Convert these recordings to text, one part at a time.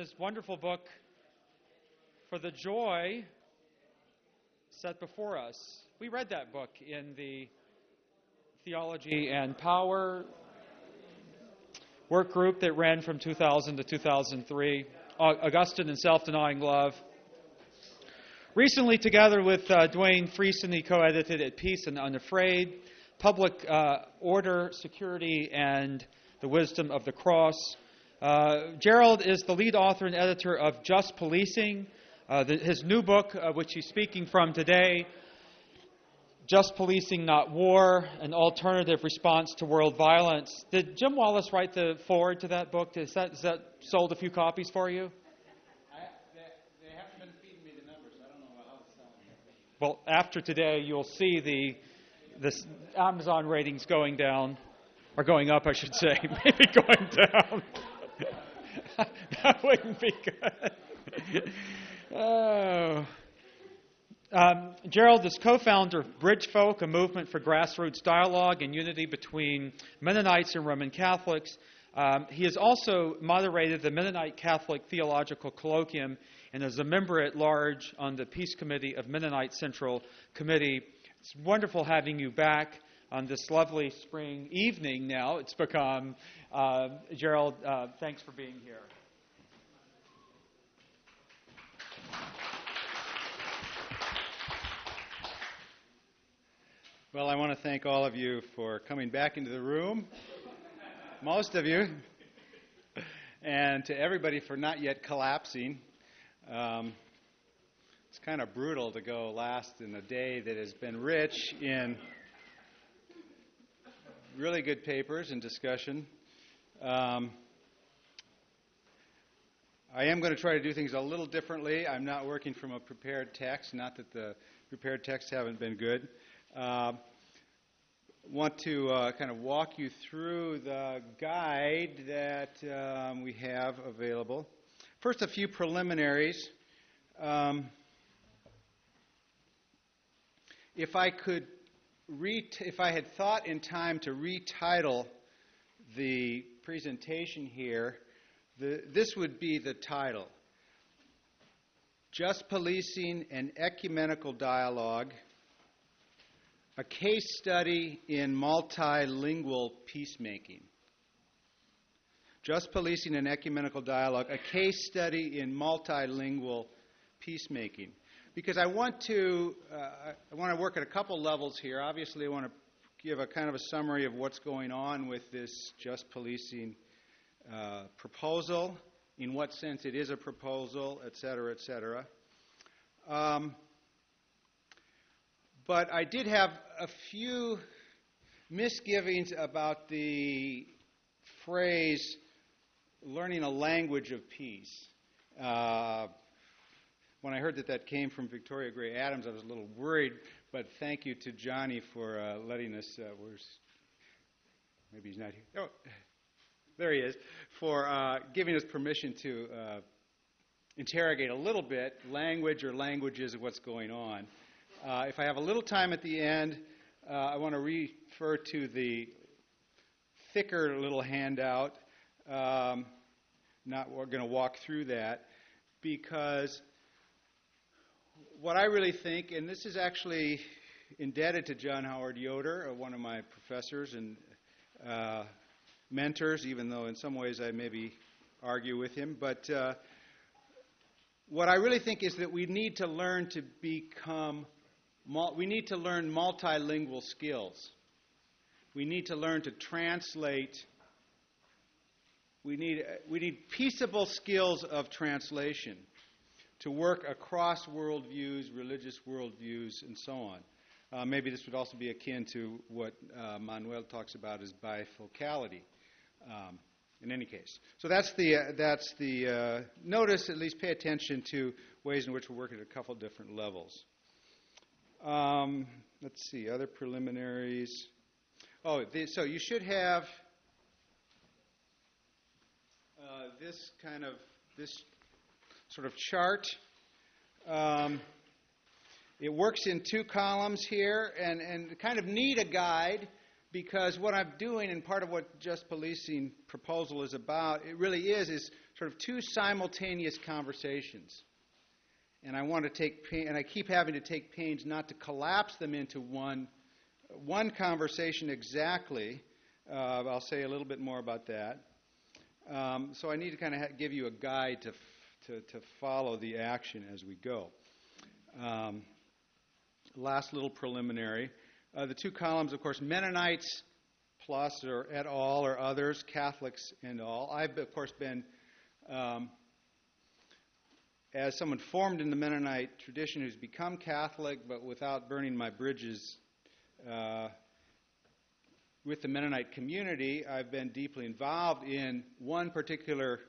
his wonderful book, For the Joy Set Before Us. We read that book in the Theology and Power work group that ran from 2000 to 2003, Augustine and Self-Denying Love. Recently, together with Dwayne Friesen, he co-edited At Peace and Unafraid, Public Order, Security, and the Wisdom of the Cross. Gerald is the lead author and editor of Just Policing, his new book, which he's speaking from today, Just Policing, Not War, An Alternative Response to World Violence. Did Jim Wallace write the foreword to that book? Has that sold a few copies for you? They haven't been feeding me the numbers. I don't know how it's selling. Well, after today, you'll see the Amazon ratings going down, or going up, I should say. Maybe going down. That wouldn't be good. Oh. Gerald is co-founder of Bridgefolk, a movement for grassroots dialogue and unity between Mennonites and Roman Catholics. He has also moderated the Mennonite Catholic Theological Colloquium and is a member at large on the Peace Committee of Mennonite Central Committee. It's wonderful having you back on this lovely spring evening now. It's become. Gerald, thanks for being here. Well, I want to thank all of you for coming back into the room, most of you, and to everybody for not yet collapsing. It's kind of brutal to go last in a day that has been rich in really good papers and discussion. I am going to try to do things a little differently. I'm not working from a prepared text, not that the prepared texts haven't been good. Want to kind of walk you through the guide that we have available. First, a few preliminaries. If I had thought in time to retitle the presentation here, this would be the title: Just Policing an Ecumenical Dialogue, a Case Study in Multilingual Peacemaking. Just Policing an Ecumenical Dialogue, a Case Study in Multilingual Peacemaking. Because I want to work at a couple levels here. Obviously, I want to give a kind of a summary of what's going on with this Just Policing proposal, in what sense it is a proposal, et cetera, et cetera. But I did have a few misgivings about the phrase, learning a language of peace. When I heard that came from Victoria Gray Adams, I was a little worried, but thank you to Johnny for letting us, maybe he's not here. Oh, there he is, for giving us permission to interrogate a little bit language or languages of what's going on. If I have a little time at the end, I want to refer to the thicker little handout. We're going to walk through that, because what I really think, and this is actually indebted to John Howard Yoder, one of my professors and mentors, even though in some ways I maybe argue with him, but what I really think is that we need to learn to we need to learn multilingual skills. We need to learn to translate. We need peaceable skills of translation to work across worldviews, religious worldviews, and so on. Maybe this would also be akin to what Manuel talks about as bifocality. In any case, so that's the notice. At least pay attention to ways in which we're working at a couple different levels. Let's see, other preliminaries. So you should have this sort of chart. It works in two columns here, and kind of need a guide, because what I'm doing, and part of what Just Policing proposal is about, it really is sort of two simultaneous conversations. And I want to take and I keep having to take pains not to collapse them into one conversation exactly. I'll say a little bit more about that. So I need to kind of give you a guide to follow the action as we go. Last little preliminary. The two columns, of course, Mennonites plus or et al. Or others, Catholics and all. I've, of course, been, as someone formed in the Mennonite tradition who's become Catholic, but without burning my bridges with the Mennonite community, I've been deeply involved in one particular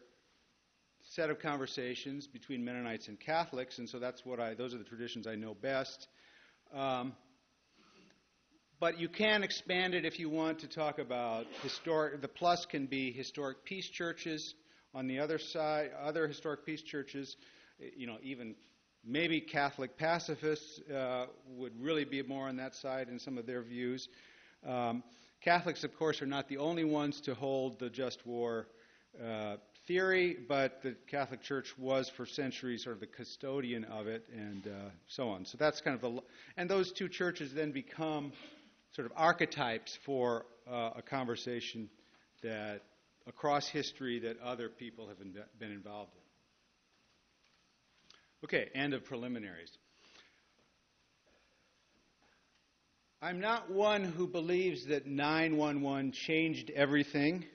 set of conversations between Mennonites and Catholics, and so those are the traditions I know best. But you can expand it if you want to talk about the plus can be historic peace churches. On the other side, other historic peace churches, even maybe Catholic pacifists would really be more on that side in some of their views. Catholics, of course, are not the only ones to hold the just war theory, but the Catholic Church was for centuries sort of the custodian of it, and so on. So that's kind of and those two churches then become sort of archetypes for a conversation that across history that other people have been involved in. Okay, end of preliminaries. I'm not one who believes that 9/11 changed everything.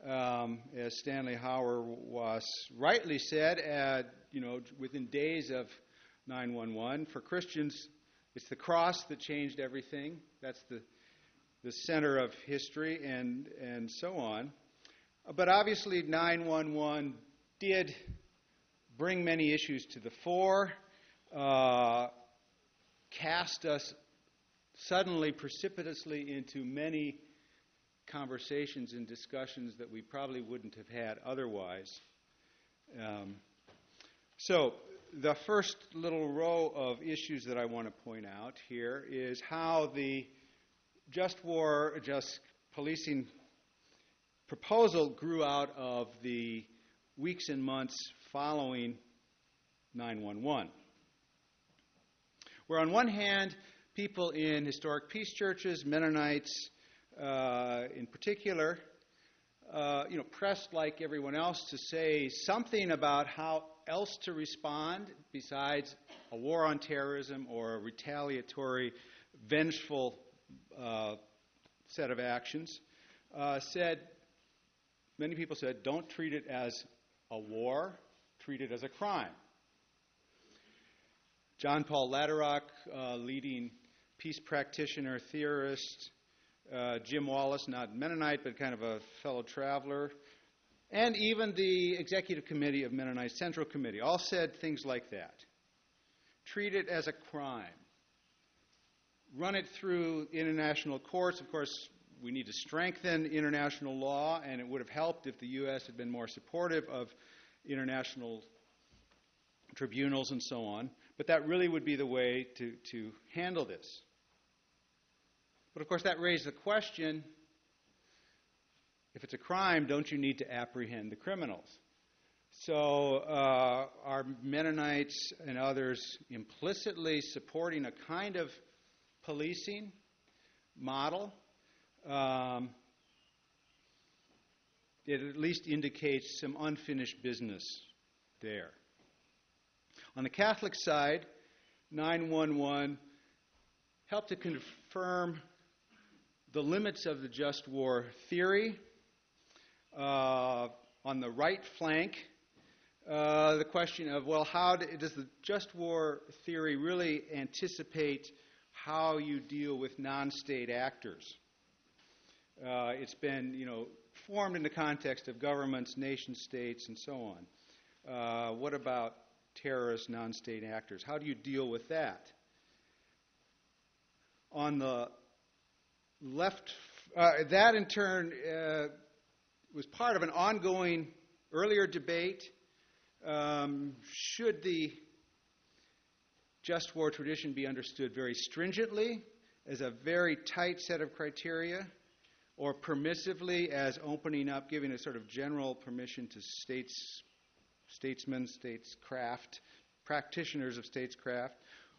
As Stanley Hauerwas rightly said, within days of 9/11, for Christians, it's the cross that changed everything. That's the center of history, and so on. But obviously, 9/11 did bring many issues to the fore, cast us suddenly, precipitously into many conversations and discussions that we probably wouldn't have had otherwise. So the first little row of issues that I want to point out here is how the just war, just policing proposal grew out of the weeks and months following 9/11. Where on one hand, people in historic peace churches, Mennonites in particular, pressed like everyone else to say something about how else to respond besides a war on terrorism or a retaliatory, vengeful set of actions. Many people said, don't treat it as a war, treat it as a crime. John Paul Lederach, leading peace practitioner, theorist, Jim Wallace, not Mennonite, but kind of a fellow traveler, and even the Executive Committee of Mennonite Central Committee all said things like that. Treat it as a crime. Run it through international courts. Of course, we need to strengthen international law, and it would have helped if the U.S. had been more supportive of international tribunals and so on. But that really would be the way to handle this. But of course, that raised the question, if it's a crime, don't you need to apprehend the criminals? So are Mennonites and others implicitly supporting a kind of policing model? It at least indicates some unfinished business there. On the Catholic side, 9/11 helped to confirm the limits of the just war theory. On the right flank, the question of, how does the just war theory really anticipate how you deal with non-state actors? It's been, formed in the context of governments, nation-states, and so on. What about terrorist non-state actors? How do you deal with that? On the left, that in turn was part of an ongoing earlier debate. Should the just war tradition be understood very stringently as a very tight set of criteria, or permissively as opening up, giving a sort of general permission to statesmen, statescraft, practitioners of statescraft,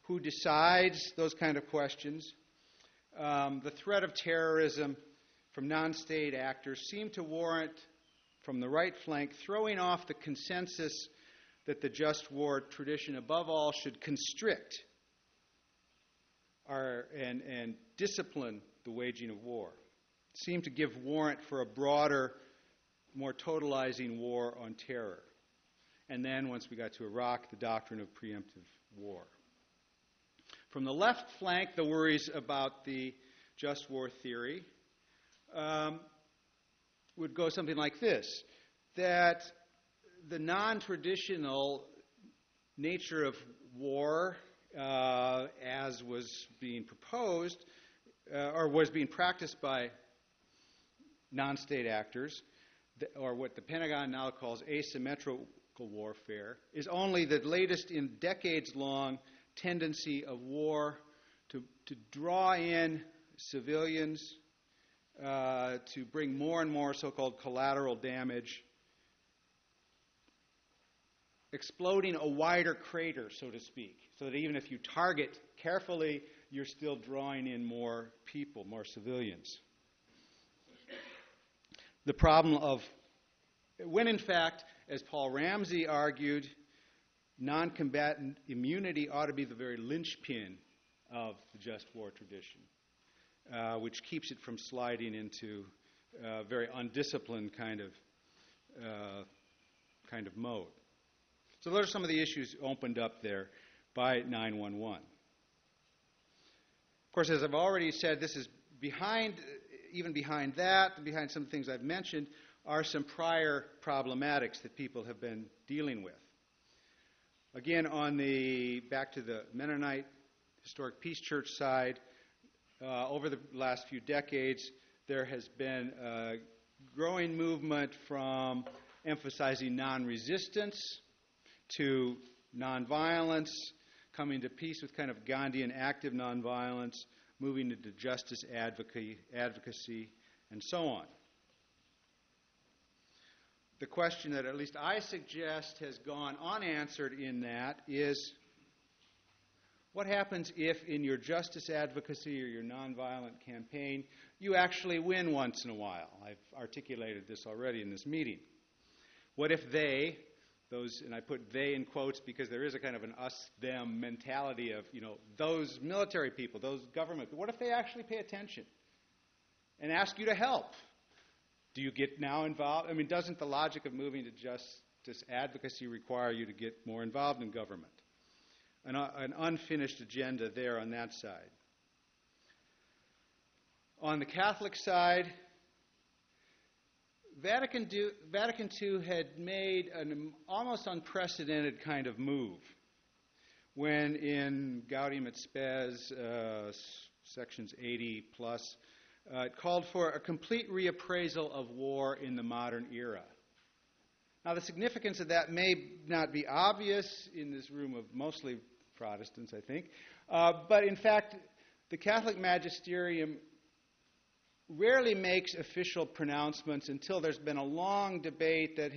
who decides those kind of questions. The threat of terrorism from non-state actors seem to warrant, from the right flank, throwing off the consensus that the just war tradition, above all, should constrict and discipline the waging of war. It seemed to give warrant for a broader, more totalizing war on terror. And then, once we got to Iraq, the doctrine of preemptive war. From the left flank, the worries about the just war theory would go something like this, that the non-traditional nature of war, as was being proposed, or was being practiced by non-state actors, or what the Pentagon now calls asymmetrical warfare, is only the latest in decades-long tendency of war to draw in civilians, to bring more and more so-called collateral damage, exploding a wider crater, so to speak, so that even if you target carefully, you're still drawing in more people, more civilians. The problem of, when in fact, as Paul Ramsey argued, non-combatant immunity ought to be the very linchpin of the just war tradition, which keeps it from sliding into a very undisciplined kind of mode. So those are some of the issues opened up there by 911. Of course, as I've already said, this is behind that, behind some things I've mentioned, are some prior problematics that people have been dealing with. Again, back to the Mennonite Historic Peace Church side, over the last few decades, there has been a growing movement from emphasizing non-resistance to nonviolence, coming to peace with kind of Gandhian active nonviolence, moving into justice advocacy, and so on. The question that at least I suggest has gone unanswered in that is, what happens if in your justice advocacy or your nonviolent campaign you actually win once in a while? I've articulated this already in this meeting. What if they, those, and I put they in quotes because there is a kind of an us-them mentality of, those military people, those government people, what if they actually pay attention and ask you to help? Do you get now involved? I mean, doesn't the logic of moving to justice advocacy require you to get more involved in government? An unfinished agenda there on that side. On the Catholic side, Vatican II had made an almost unprecedented kind of move when in Gaudium et Spes, sections 80 plus, it called for a complete reappraisal of war in the modern era. Now, the significance of that may not be obvious in this room of mostly Protestants, I think, but in fact, the Catholic magisterium rarely makes official pronouncements until there's been a long debate that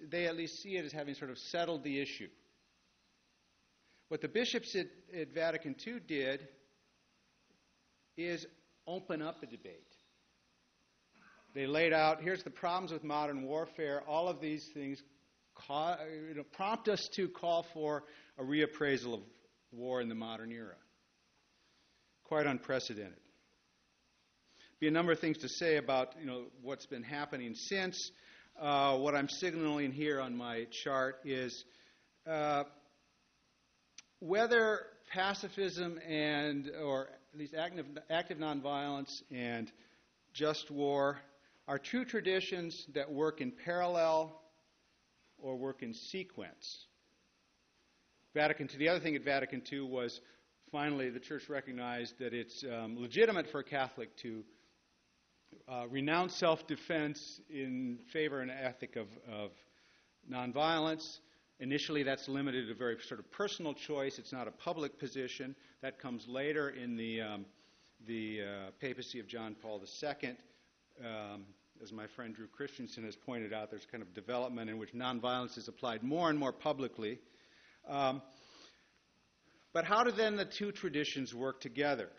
they at least see it as having sort of settled the issue. What the bishops at Vatican II did is open up a debate. They laid out, here's the problems with modern warfare. All of these things prompt us to call for a reappraisal of war in the modern era. Quite unprecedented. Be a number of things to say about what's been happening since. What I'm signaling here on my chart is whether pacifism or at least active nonviolence and just war are two traditions that work in parallel or work in sequence. The other thing at Vatican II was finally the Church recognized that it's legitimate for a Catholic to renounce self-defense in favor and ethic of nonviolence. Initially, that's limited to a very sort of personal choice. It's not a public position. That comes later in the papacy of John Paul II. As my friend Drew Christensen has pointed out, there's kind of development in which nonviolence is applied more and more publicly. But how do then the two traditions work together?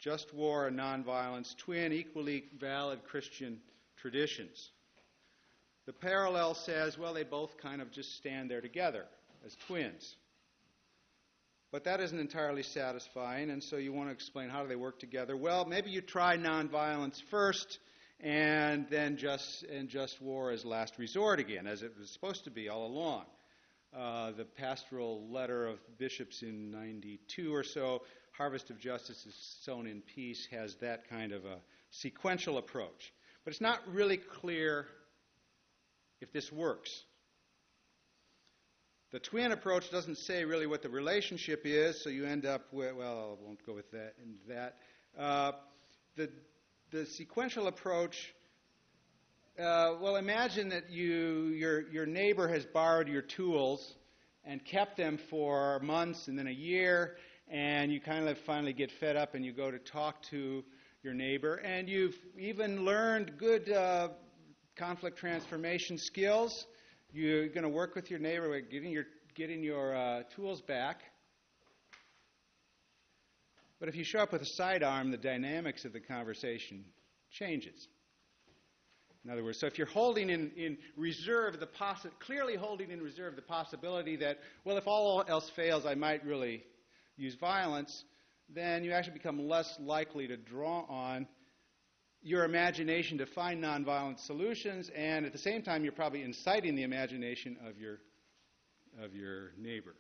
Just war and nonviolence, twin, equally valid Christian traditions. The parallel says, well, they both kind of just stand there together as twins. But that isn't entirely satisfying, and so you want to explain how do they work together. Well, maybe you try nonviolence first, and then just war as last resort again, as it was supposed to be all along. The pastoral letter of bishops in 92 or so, Harvest of Justice is Sown in Peace, has that kind of a sequential approach. But it's not really clear if this works. The twin approach doesn't say really what the relationship is, so you end up with, well, I won't go with that and that. The sequential approach, well, imagine that your neighbor has borrowed your tools and kept them for months and then a year, and you kind of finally get fed up and you go to talk to your neighbor, and you've even learned good conflict transformation skills. You're going to work with your neighbor with getting your tools back. But if you show up with a sidearm, the dynamics of the conversation changes. In other words, so if you're holding in reserve clearly holding in reserve the possibility that, well, if all else fails, I might really use violence, then you actually become less likely to draw on your imagination to find nonviolent solutions, and at the same time, you're probably inciting the imagination of your neighbor.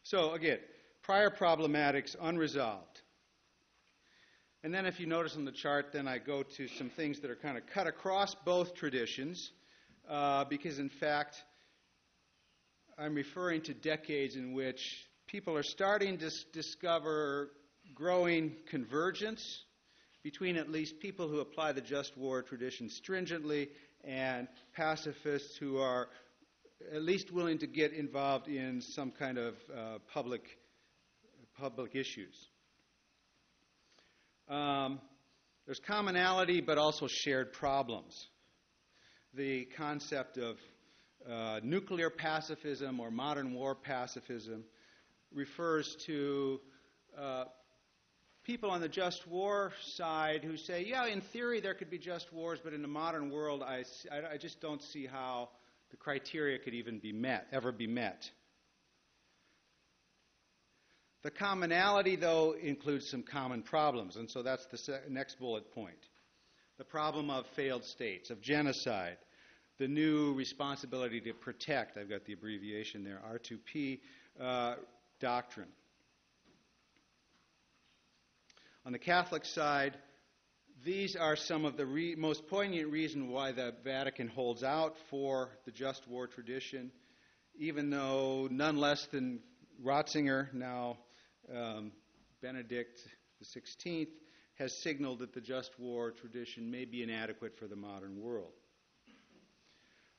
So again, prior problematics unresolved. And then if you notice on the chart, then I go to some things that are kind of cut across both traditions, because in fact, I'm referring to decades in which people are starting to discover growing convergence between at least people who apply the just war tradition stringently and pacifists who are at least willing to get involved in some kind of public issues. There's commonality, but also shared problems. The concept of nuclear pacifism or modern war pacifism refers to people on the just war side who say, yeah, in theory there could be just wars, but in the modern world I just don't see how the criteria could even ever be met. The commonality, though, includes some common problems, and so that's the next bullet point. The problem of failed states, of genocide, the new responsibility to protect, I've got the abbreviation there, R2P doctrine. On the Catholic side, these are some of the most poignant reasons why the Vatican holds out for the just war tradition, even though none less than Ratzinger, now Benedict XVI, has signaled that the just war tradition may be inadequate for the modern world.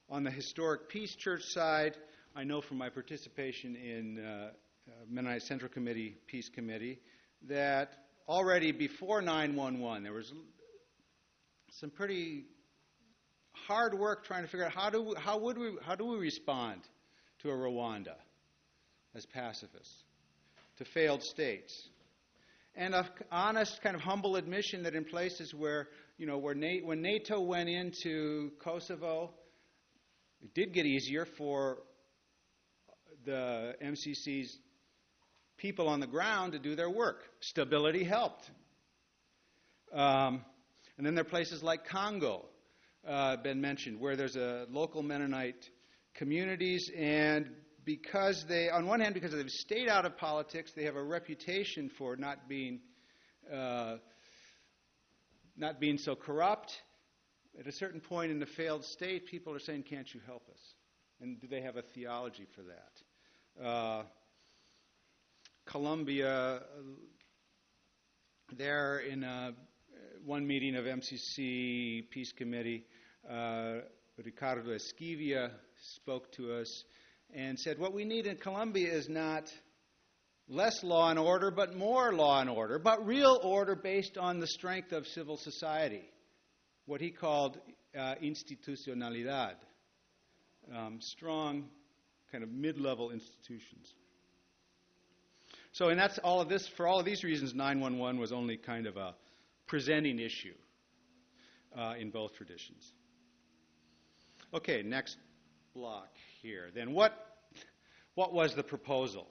On the historic peace church side, I know from my participation in Mennonite Central Committee Peace Committee that already before 9/11 there was some pretty hard work trying to figure out how do we respond to a Rwanda as pacifists, to failed states, and an honest kind of humble admission that in places where when NATO went into Kosovo, it did get easier for the MCC's people on the ground to do their work. Stability helped. And then there are places like Congo, been mentioned, where there's a local Mennonite communities, and because on one hand, because they've stayed out of politics, they have a reputation for not being so corrupt. At a certain point in the failed state, people are saying, can't you help us? And do they have a theology for that? Colombia, there in one meeting of MCC Peace Committee, Ricardo Esquivia spoke to us and said, what we need in Colombia is not less law and order, but more law and order, but real order based on the strength of civil society, what he called institucionalidad, strong kind of mid-level institutions. So, and that's all of this. For all of these reasons, 911 was only kind of a presenting issue in both traditions. Okay, next block here. Then what was the proposal?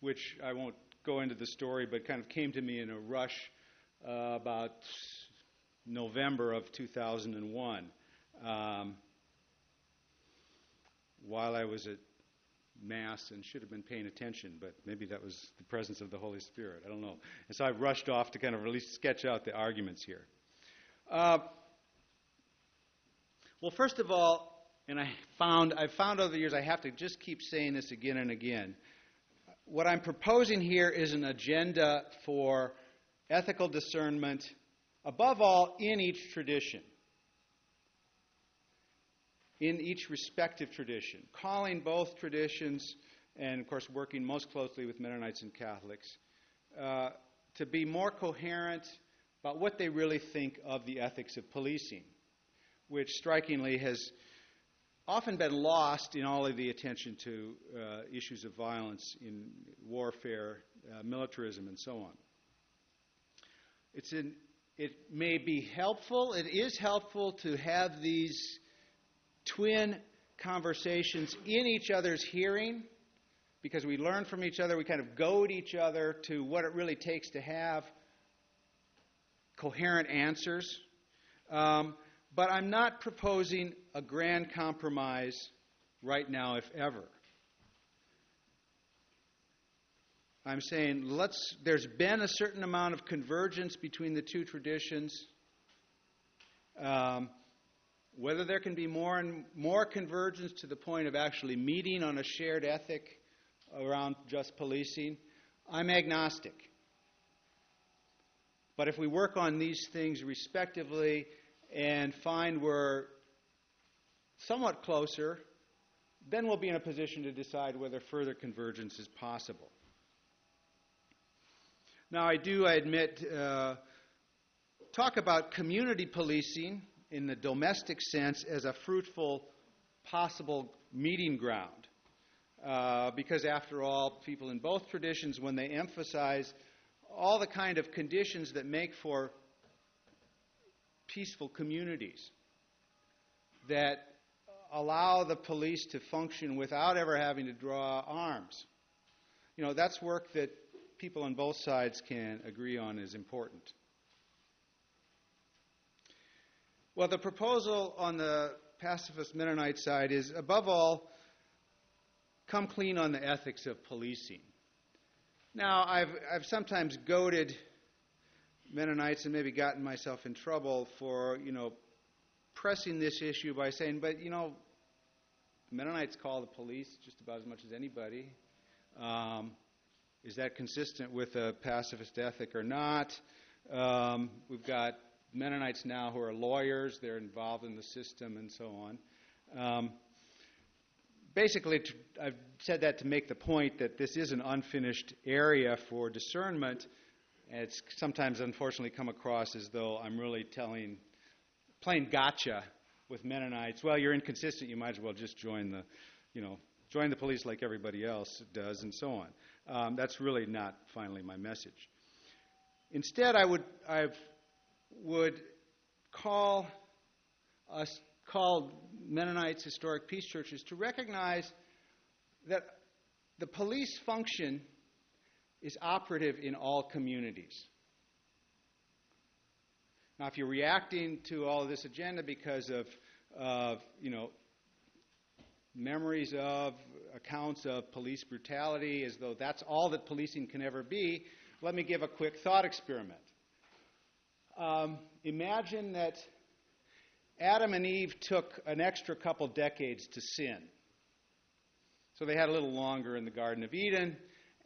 Which I won't go into the story, but kind of came to me in a rush about November of 2001, while I was at Mass and should have been paying attention, but maybe that was the presence of the Holy Spirit. I don't know. And so I rushed off to kind of really sketch out the arguments here. Well, first of all, and I've found over the years, I have to just keep saying this again and again. What I'm proposing here is an agenda for ethical discernment, above all, in each tradition, in each respective tradition, calling both traditions, and of course working most closely with Mennonites and Catholics, to be more coherent about what they really think of the ethics of policing, which strikingly has often been lost in all of the attention to issues of violence in warfare, militarism, and so on. It may be helpful, it is helpful to have these twin conversations in each other's hearing, because we learn from each other, we kind of goad each other to what it really takes to have coherent answers. But I'm not proposing a grand compromise right now, if ever. I'm saying there's been a certain amount of convergence between the two traditions. Whether there can be more and more convergence to the point of actually meeting on a shared ethic around just policing, I'm agnostic. But if we work on these things respectively and find we're somewhat closer, then we'll be in a position to decide whether further convergence is possible. Now, I admit, talk about community policing in the domestic sense as a fruitful possible meeting ground. Because after all, people in both traditions, when they emphasize all the kind of conditions that make for peaceful communities, that allow the police to function without ever having to draw arms, that's work that people on both sides can agree on is important. Well, the proposal on the pacifist Mennonite side is, above all, come clean on the ethics of policing. Now, I've sometimes goaded Mennonites and maybe gotten myself in trouble for, pressing this issue by saying, but, Mennonites call the police just about as much as anybody. Is that consistent with a pacifist ethic or not? We've got Mennonites now who are lawyers. They're involved in the system and so on. Basically, I've said that to make the point that this is an unfinished area for discernment. And it's sometimes, unfortunately, come across as though I'm really playing gotcha with Mennonites. Well, you're inconsistent. You might as well just join the police like everybody else does, and so on. That's really not finally my message. Instead, I would call Mennonites, historic peace churches, to recognize that the police function is operative in all communities. Now, if you're reacting to all of this agenda because of memories of accounts of police brutality as though that's all that policing can ever be, let me give a quick thought experiment. Imagine that Adam and Eve took an extra couple decades to sin. So they had a little longer in the Garden of Eden,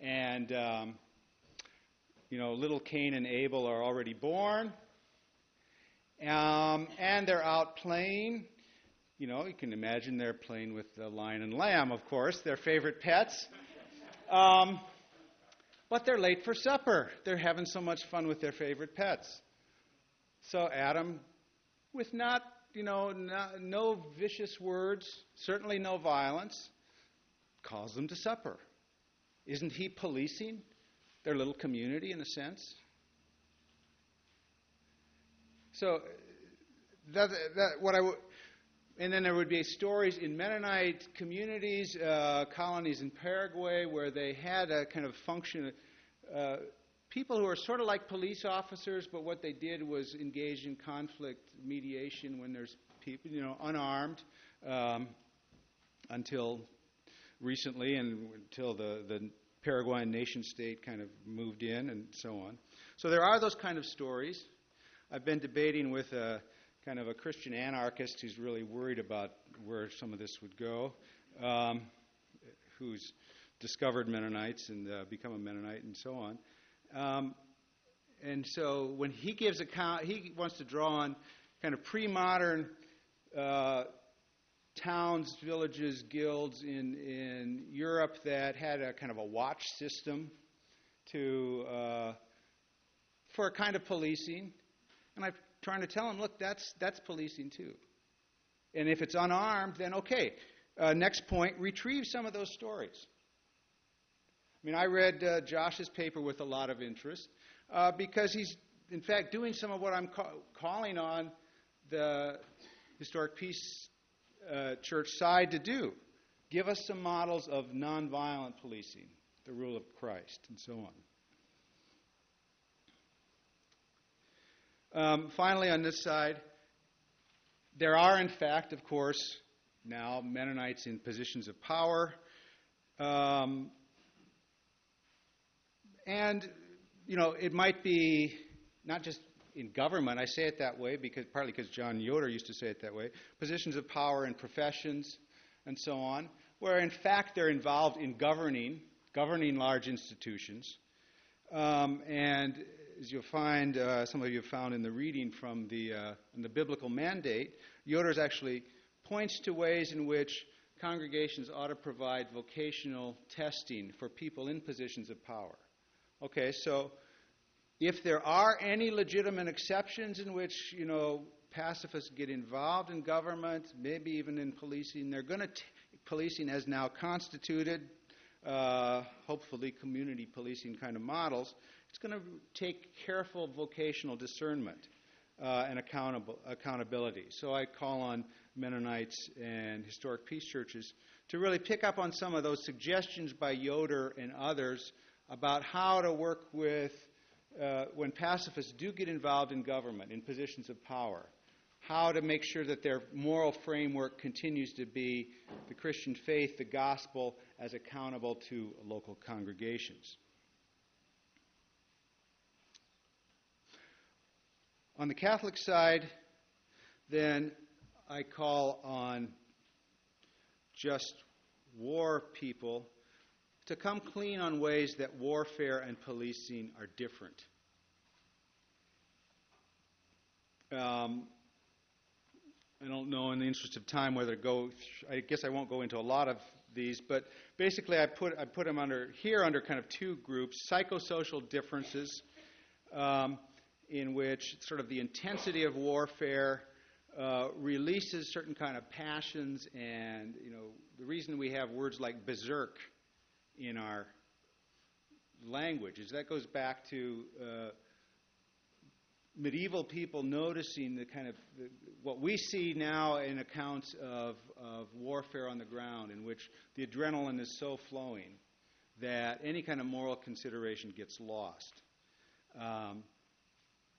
and little Cain and Abel are already born, and they're out playing. You can imagine they're playing with the lion and lamb, of course, their favorite pets. but they're late for supper. They're having so much fun with their favorite pets. So Adam, with no vicious words, certainly no violence, calls them to supper. Isn't he policing their little community in a sense? So and then there would be stories in Mennonite communities, colonies in Paraguay, where they had a kind of function, people who are sort of like police officers, but what they did was engage in conflict mediation when there's people, unarmed, until recently, and until the Paraguayan nation state kind of moved in and so on. So there are those kind of stories. I've been debating with a kind of a Christian anarchist who's really worried about where some of this would go, who's discovered Mennonites and become a Mennonite and so on. And so when he gives account, he wants to draw on kind of pre-modern towns, villages, guilds in Europe that had a kind of a watch system for a kind of policing. And I'm trying to tell him, look, that's policing too. And if it's unarmed, then okay. Next point, retrieve some of those stories. I mean, I read Josh's paper with a lot of interest because he's, in fact, doing some of what I'm calling on the Historic Peace Church side to do. Give us some models of nonviolent policing, the rule of Christ, and so on. Finally, on this side, there are, in fact, of course, now Mennonites in positions of power. And, it might be not just in government. I say it that way partly because John Yoder used to say it that way. Positions of power in professions and so on, where, in fact, they're involved in governing large institutions. And as you'll find, some of you have found in the reading from in the biblical mandate, Yoder's actually points to ways in which congregations ought to provide vocational testing for people in positions of power. Okay, so if there are any legitimate exceptions in which, pacifists get involved in government, maybe even in policing, they're going to policing as now constituted, hopefully community policing kind of models. It's going to take careful vocational discernment and accountability. So I call on Mennonites and historic peace churches to really pick up on some of those suggestions by Yoder and others about how to work with, when pacifists do get involved in government, in positions of power, how to make sure that their moral framework continues to be the Christian faith, the gospel, as accountable to local congregations. On the Catholic side, then, I call on just war people to come clean on ways that warfare and policing are different. I don't know, in the interest of time, whether to I guess I won't go into a lot of these, but basically I put them under kind of two groups: psychosocial differences, in which sort of the intensity of warfare releases certain kind of passions, and the reason we have words like berserk in our language is that goes back to medieval people noticing the kind of what we see now in accounts of warfare on the ground, in which the adrenaline is so flowing that any kind of moral consideration gets lost.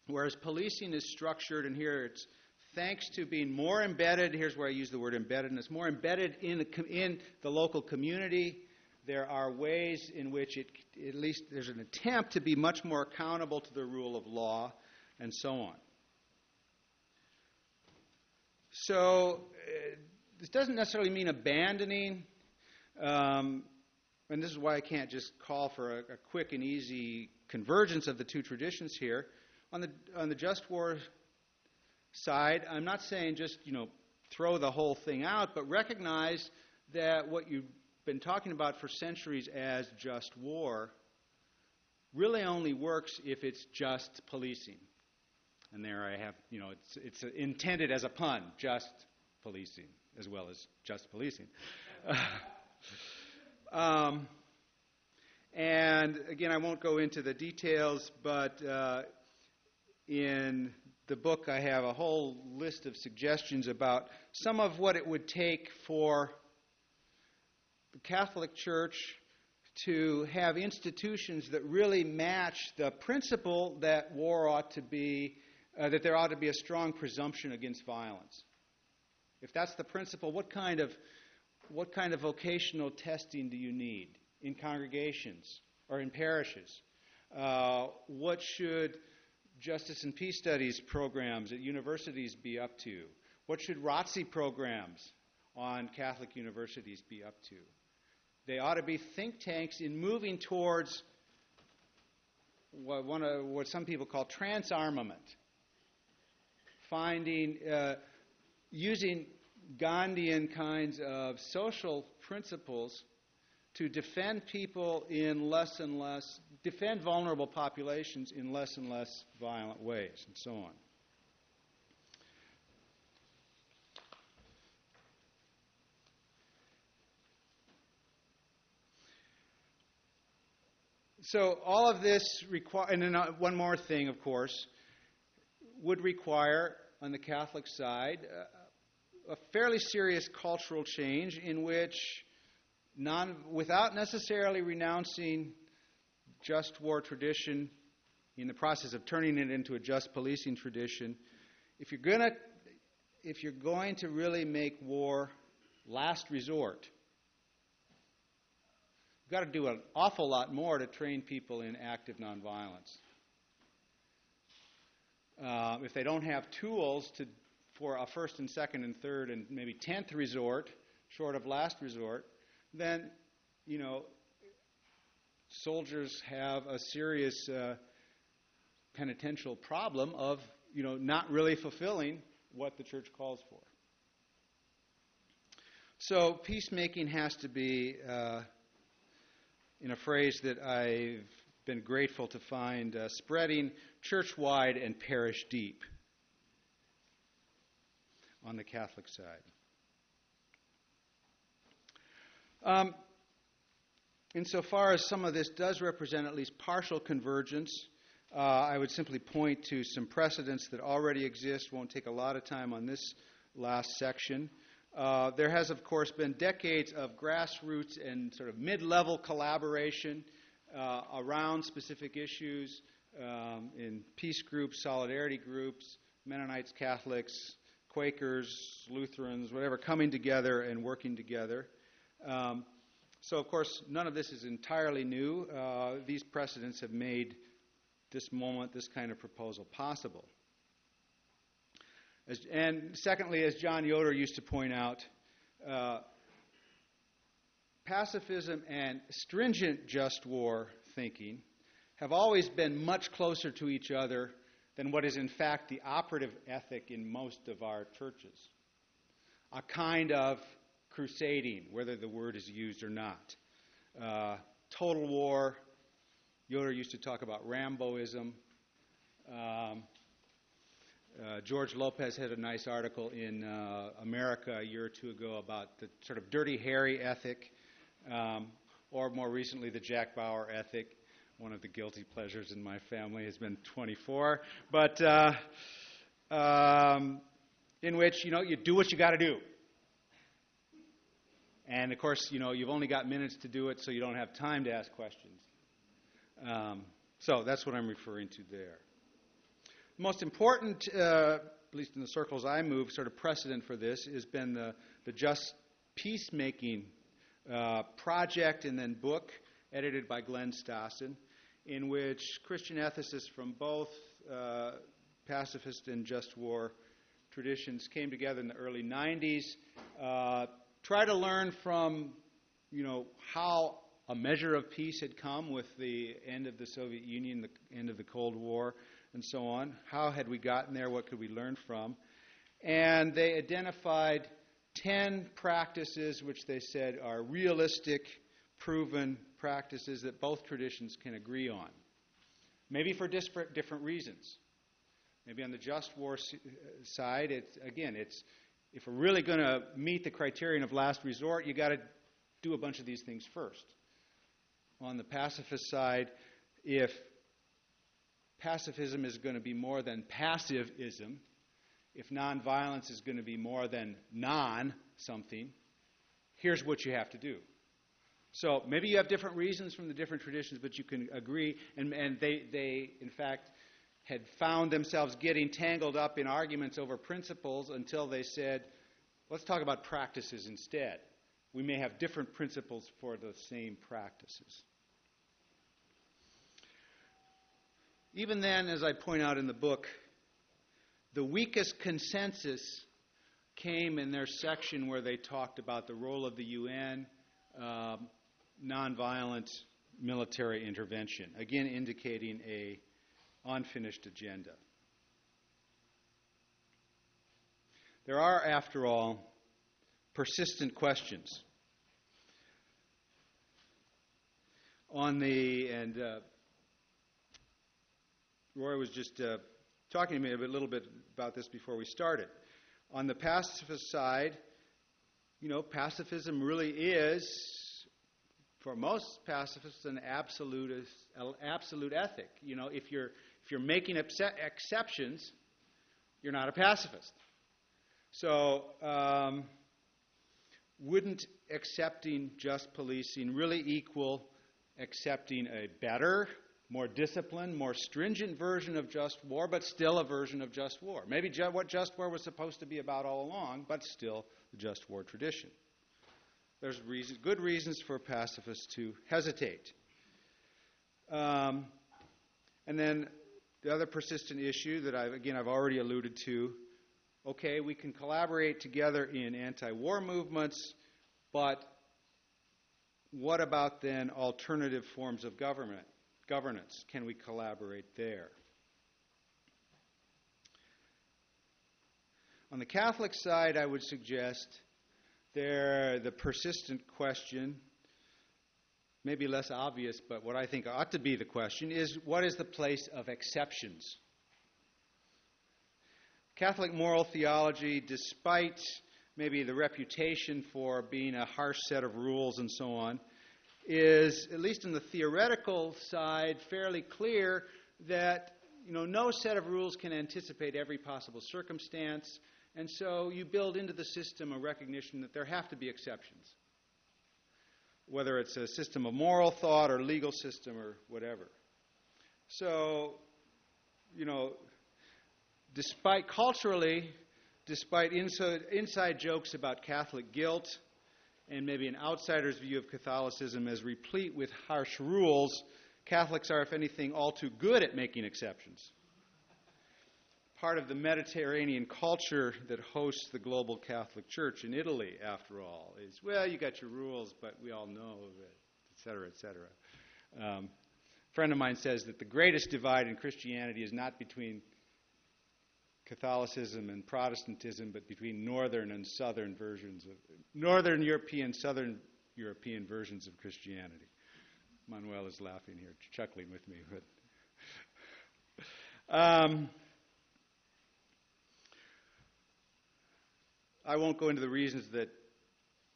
Whereas policing is structured, and here it's thanks to being more embedded, here's where I use the word embeddedness, more embedded in the local community. There are ways in which at least there's an attempt to be much more accountable to the rule of law, and so on. So this doesn't necessarily mean abandoning, and this is why I can't just call for a quick and easy convergence of the two traditions here. On the just war side, I'm not saying just throw the whole thing out, but recognize that what you've been talking about for centuries as just war really only works if it's just policing. And there I have, it's intended as a pun, just policing, as well as just policing. And again, I won't go into the details, but in the book I have a whole list of suggestions about some of what it would take for the Catholic Church to have institutions that really match the principle that war ought to be, that there ought to be a strong presumption against violence. If that's the principle, what kind of vocational testing do you need in congregations or in parishes? What should justice and peace studies programs at universities be up to? What should ROTC programs on Catholic universities be up to? They ought to be think tanks in moving towards what some people call transarmament. Using Gandhian kinds of social principles to defend people defend vulnerable populations in less and less violent ways, and so on. So all of this and then one more thing, of course, would require, on the Catholic side, a fairly serious cultural change in which, without necessarily renouncing just war tradition in the process of turning it into a just policing tradition, if you're going to really make war last resort, you've got to do an awful lot more to train people in active nonviolence. If they don't have tools for a first and second and third and maybe 10th resort, short of last resort, then, soldiers have a serious penitential problem of, not really fulfilling what the Church calls for. So peacemaking has to be, in a phrase that I've been grateful to find, spreading church-wide and parish deep on the Catholic side. Insofar as some of this does represent at least partial convergence, I would simply point to some precedents that already exist. Won't take a lot of time on this last section. There has, of course, been decades of grassroots and sort of mid-level collaboration around specific issues in peace groups, solidarity groups, Mennonites, Catholics, Quakers, Lutherans, whatever, coming together and working together. So, of course, none of this is entirely new. These precedents have made this kind of proposal possible. And secondly, as John Yoder used to point out, pacifism and stringent just war thinking have always been much closer to each other than what is in fact the operative ethic in most of our churches. A kind of crusading, whether the word is used or not. Total war. Yoder used to talk about Ramboism. George Lopez had a nice article in America a year or two ago about the sort of Dirty Harry ethic, or more recently the Jack Bauer ethic. One of the guilty pleasures in my family has been 24, but in which, you do what you got to do. And, of course, you've only got minutes to do it, so you don't have time to ask questions. So that's what I'm referring to there. The most important, at least in the circles I move, sort of precedent for this has been the Just Peacemaking project and then book edited by Glenn Stassen, in which Christian ethicists from both pacifist and just war traditions came together in the early 90s, try to learn from, how a measure of peace had come with the end of the Soviet Union, the end of the Cold War, and so on. How had we gotten there? What could we learn from? And they identified 10 practices which they said are realistic, proven practices that both traditions can agree on. maybe for different reasons. Maybe on the just war side, if we're really going to meet the criterion of last resort, you got to do a bunch of these things first. On the pacifist side, if pacifism is going to be more than passivism, if nonviolence is going to be more than non-something, here's what you have to do. So maybe you have different reasons from the different traditions, but you can agree. And they, in fact, had found themselves getting tangled up in arguments over principles until they said, let's talk about practices instead. We may have different principles for the same practices. Even then, as I point out in the book, the weakest consensus came in their section where they talked about the role of the UN, nonviolent military intervention, again indicating a unfinished agenda. There are, after all, persistent questions. Roy was just talking to me a little bit about this before we started. On the pacifist side, pacifism really is, for most pacifists, an absolute ethic. If you're making exceptions, you're not a pacifist. So, wouldn't accepting just policing really equal accepting a better, more disciplined, more stringent version of just war, but still a version of just war? Maybe what just war was supposed to be about all along, but still the just war tradition. There's good reasons for pacifists to hesitate. And then the other persistent issue that I've already alluded to, okay, we can collaborate together in anti-war movements, but what about then alternative forms of governance? Can we collaborate there? On the Catholic side, I would suggest the persistent question, maybe less obvious, but what I think ought to be the question is, what is the place of exceptions? Catholic moral theology, despite maybe the reputation for being a harsh set of rules and so on, is, at least in the theoretical side, fairly clear that no set of rules can anticipate every possible circumstance, and so you build into the system a recognition that there have to be exceptions, whether it's a system of moral thought or legal system or whatever. So, despite inside jokes about Catholic guilt and maybe an outsider's view of Catholicism as replete with harsh rules, Catholics are, if anything, all too good at making exceptions. Part of the Mediterranean culture that hosts the global Catholic Church in Italy, after all, is, well, you got your rules, but we all know that, et cetera, et cetera. A friend of mine says that the greatest divide in Christianity is not between Catholicism and Protestantism, but between Northern European, Southern European versions of Christianity. Manuel is laughing here, chuckling with me. But I won't go into the reasons that,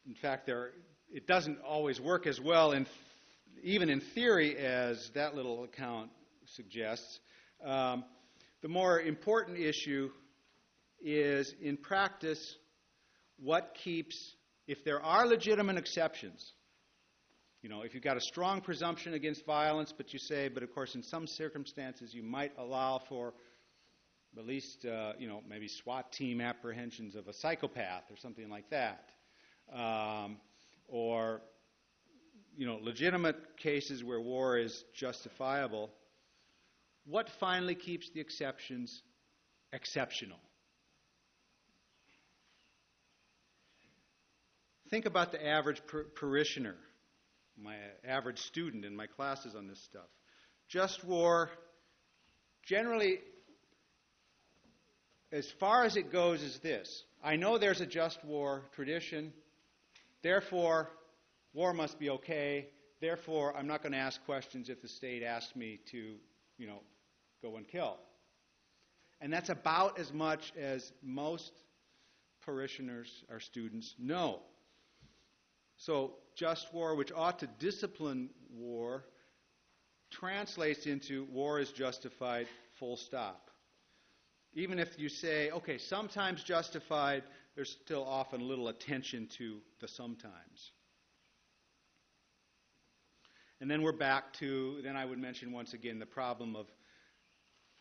in fact, it doesn't always work as well, even in theory, as that little account suggests. The more important issue is, in practice, what keeps, if there are legitimate exceptions, if you've got a strong presumption against violence, but you say, but of course in some circumstances you might allow for at least, maybe SWAT team apprehensions of a psychopath or something like that. Or, legitimate cases where war is justifiable. What finally keeps the exceptions exceptional? Think about the average parishioner, my average student in my classes on this stuff. Just war, generally, as far as it goes, is this. I know there's a just war tradition, therefore, war must be okay. Therefore, I'm not going to ask questions if the state asks me to go and kill. And that's about as much as most parishioners or students know. So just war, which ought to discipline war, translates into war is justified, full stop. Even if you say, okay, sometimes justified, there's still often little attention to the sometimes. And then we're back to, then I would mention once again the problem of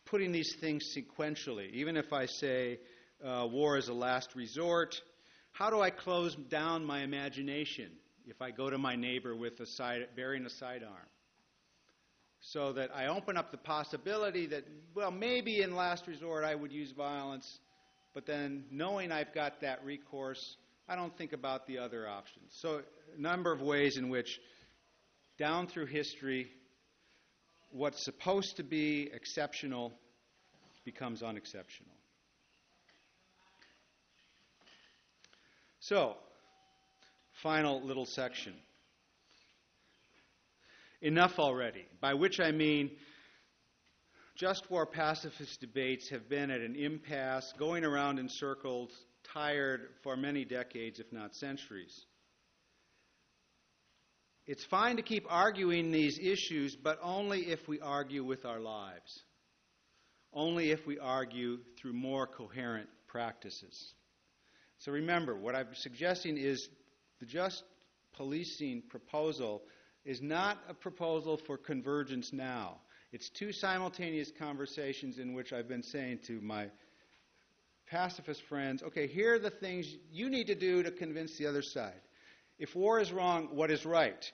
putting these things sequentially. Even if I say war is a last resort, how do I close down my imagination if I go to my neighbor with bearing a sidearm? So that I open up the possibility that, well, maybe in last resort I would use violence, but then knowing I've got that recourse, I don't think about the other options. So a number of ways in which, down through history, what's supposed to be exceptional becomes unexceptional. So, final little section. Enough already, by which I mean just war pacifist debates have been at an impasse, going around in circles, tired for many decades, if not centuries. It's fine to keep arguing these issues, but only if we argue with our lives. Only if we argue through more coherent practices. So remember, what I'm suggesting is the just policing proposal is not a proposal for convergence now. It's two simultaneous conversations in which I've been saying to my pacifist friends, okay, here are the things you need to do to convince the other side. If war is wrong, what is right?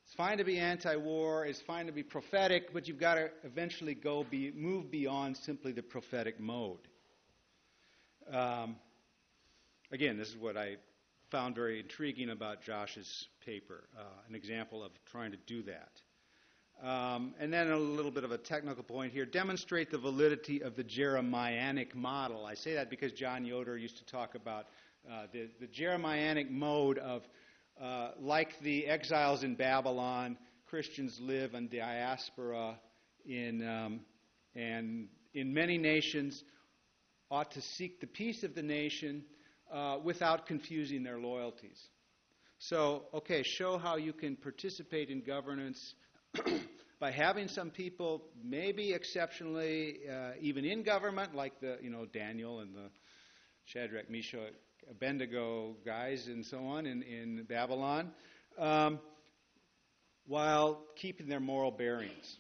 It's fine to be anti-war, it's fine to be prophetic, but you've got to eventually move beyond simply the prophetic mode. Again, this is what I found very intriguing about Josh's paper, an example of trying to do that. And then a little bit of a technical point here. Demonstrate the validity of the Jeremianic model. I say that because John Yoder used to talk about the Jeremianic mode of, like the exiles in Babylon, Christians live in diaspora and in many nations ought to seek the peace of the nation without confusing their loyalties. So, okay, show how you can participate in governance by having some people, maybe exceptionally, even in government, like Daniel and the Shadrach, Meshach, Abednego guys and so on in Babylon, while keeping their moral bearings.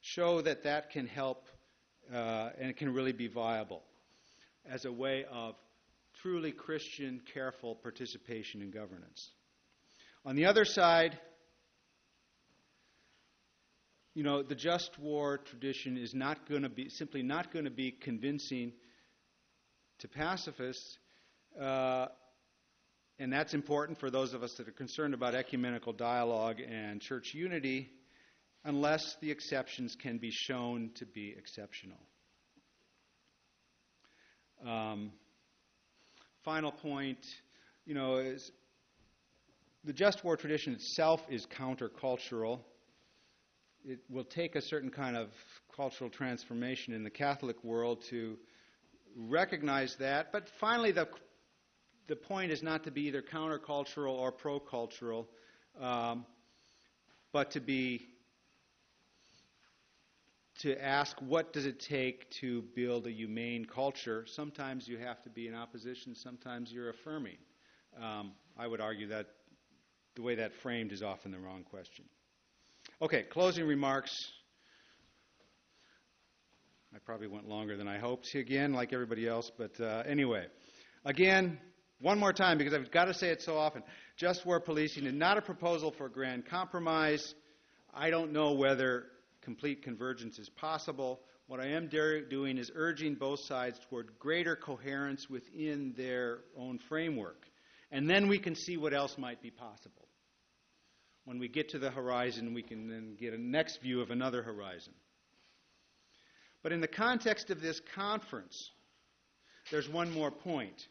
Show that can help and it can really be viable as a way of truly Christian, careful participation in governance. On the other side, the just war tradition is simply not going to be convincing to pacifists, and that's important for those of us that are concerned about ecumenical dialogue and church unity, unless the exceptions can be shown to be exceptional. Final point, is the just war tradition itself is countercultural. It will take a certain kind of cultural transformation in the Catholic world to recognize that. But finally, the point is not to be either countercultural or pro-cultural, but to ask what does it take to build a humane culture. Sometimes you have to be in opposition, sometimes you're affirming. I would argue that the way that framed is often the wrong question. Okay, closing remarks. I probably went longer than I hoped again, like everybody else, but anyway. Again, one more time, because I've got to say it so often. Just war policing is not a proposal for a grand compromise. I don't know whether complete convergence is possible. What I am doing is urging both sides toward greater coherence within their own framework. And then we can see what else might be possible. When we get to the horizon, we can then get a next view of another horizon. But in the context of this conference, there's one more point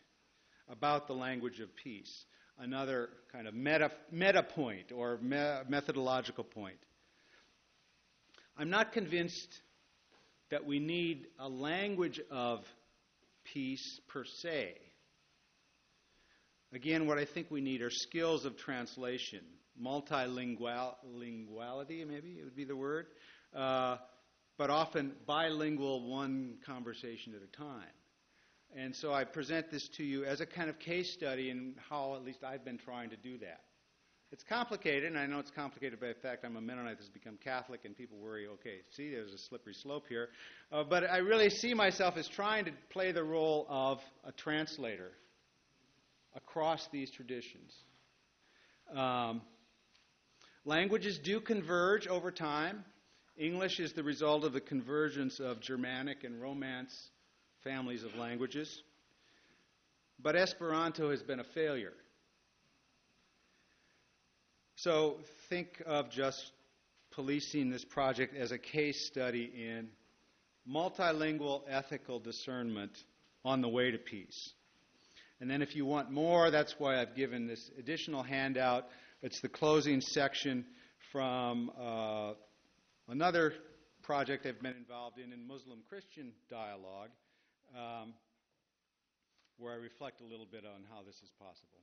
about the language of peace. another kind of meta point or methodological point. I'm not convinced that we need a language of peace per se. Again, what I think we need are skills of translation, multilinguality, maybe it would be the word, but often bilingual, one conversation at a time. And so I present this to you as a kind of case study in how at least I've been trying to do that. It's complicated, and I know it's complicated by the fact I'm a Mennonite that's become Catholic, and people worry, okay, see, there's a slippery slope here. But I really see myself as trying to play the role of a translator across these traditions. Languages do converge over time. English is the result of the convergence of Germanic and Romance families of languages. But Esperanto has been a failure. So think of just policing this project as a case study in multilingual ethical discernment on the way to peace. And then if you want more, that's why I've given this additional handout. It's the closing section from another project I've been involved in Muslim-Christian dialogue, where I reflect a little bit on how this is possible.